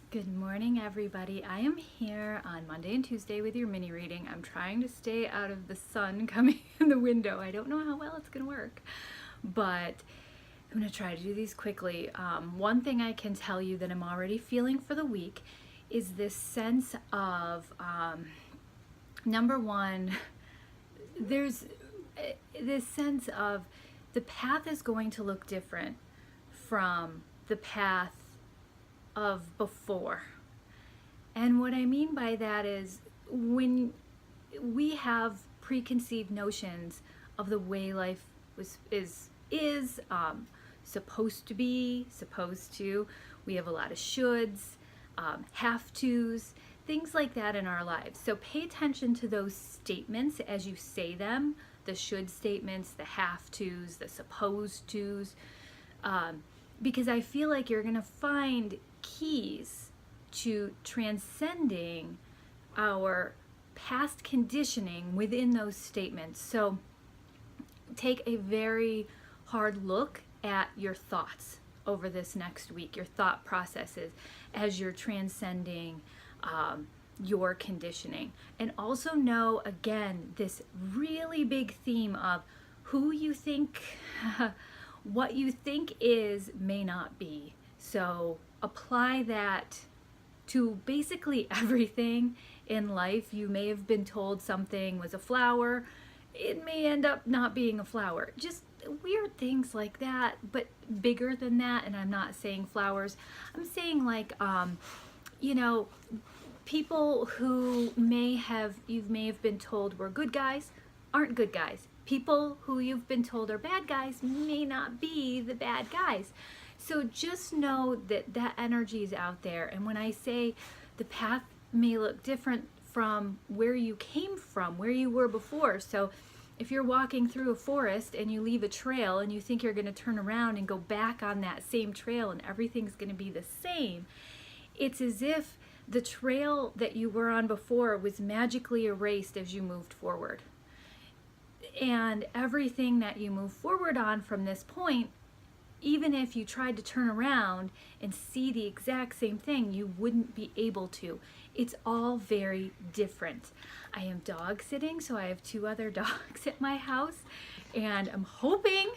Good morning, everybody. I am here on Monday and Tuesday with your mini reading. I'm trying to stay out of the sun coming in the window. I don't know how well it's going to work, but I'm going to try to do these quickly. One thing I can tell you that I'm already feeling for the week is this sense of, number one, there's this sense of the path is going to look different from the path of before. And what I mean by that is when we have preconceived notions of the way life is supposed to be, we have a lot of shoulds, have tos, things like that in our lives. So pay attention to those statements as you say them, the should statements, the have tos, the supposed tos, because I feel like you're going to find keys to transcending our past conditioning within those statements. So take a very hard look at your thoughts over this next week, your thought processes as you're transcending your conditioning. And also know, again, this really big theme of who you think, what you think is may not be. So apply that to basically everything in life. You may have been told something was a flower. It may end up not being a flower. Just weird things like that, but bigger than that. And I'm not saying flowers. I'm saying like, people who you may have been told were good guys aren't good guys. People who you've been told are bad guys may not be the bad guys. So just know that that energy is out there. And when I say the path may look different from where you came from, where you were before. So if you're walking through a forest and you leave a trail and you think you're going to turn around and go back on that same trail and everything's going to be the same, it's as if the trail that you were on before was magically erased as you moved forward. And everything that you move forward on from this point, even if you tried to turn around and see the exact same thing, you wouldn't be able to. It's all very different. I am dog sitting, so I have 2 other dogs at my house, and I'm hoping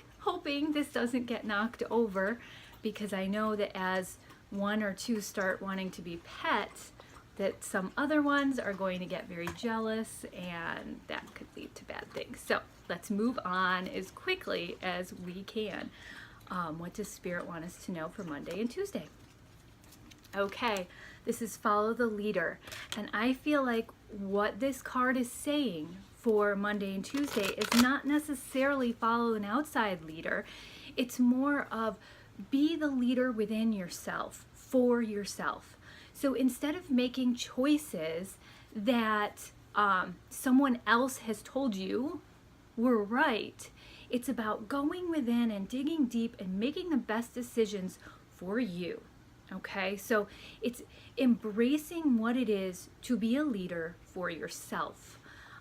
this doesn't get knocked over, because I know that as 1 or 2 start wanting to be pets, that some other ones are going to get very jealous, and that could lead to bad things. So let's move on as quickly as we can. What does Spirit want us to know for Monday and Tuesday? Okay, this is follow the leader. And I feel like what this card is saying for Monday and Tuesday is not necessarily follow an outside leader. It's more of be the leader within yourself, for yourself. So instead of making choices that someone else has told you were right, it's about going within and digging deep and making the best decisions for you. Okay, so it's embracing what it is to be a leader for yourself.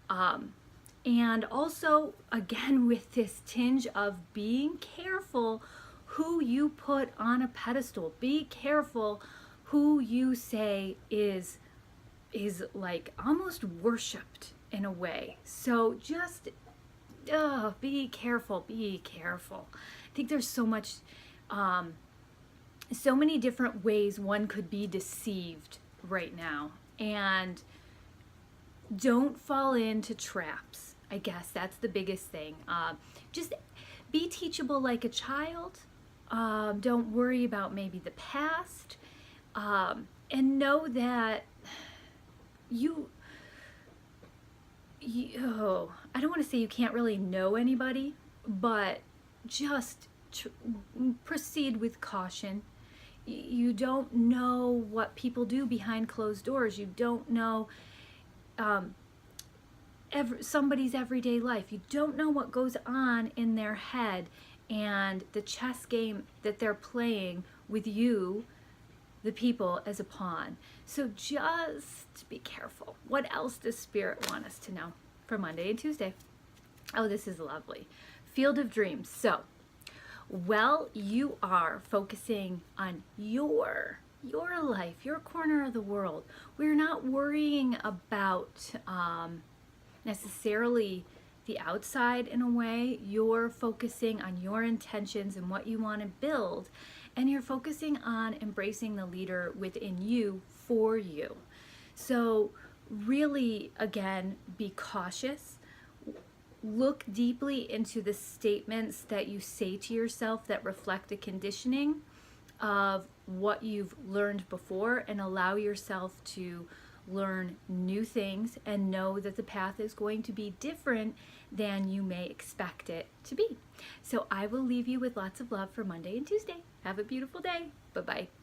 And also, again, with this tinge of being careful who you put on a pedestal. Be careful who you say is like almost worshipped in a way. So just be careful, be careful. I think there's so much, so many different ways one could be deceived right now. And don't fall into traps. I guess that's the biggest thing. Just be teachable like a child. Don't worry about maybe the past. And know that I don't want to say you can't really know anybody, but just proceed with caution. You don't know what people do behind closed doors. You don't know somebody's everyday life. You don't know what goes on in their head and the chess game that they're playing with you, the people, as a pawn. So just be careful. What else does Spirit want us to know for Monday and Tuesday? Oh, this is lovely. Field of Dreams. So, well, you are focusing on your your life, your corner of the world. We're not worrying about necessarily the outside in a way. You're focusing on your intentions and what you want to build, and you're focusing on embracing the leader within you for you. So really, again, be cautious. Look deeply into the statements that you say to yourself that reflect a conditioning of what you've learned before, and allow yourself to learn new things and know that the path is going to be different than you may expect it to be. So I will leave you with lots of love for Monday and Tuesday. Have a beautiful day. Bye-bye.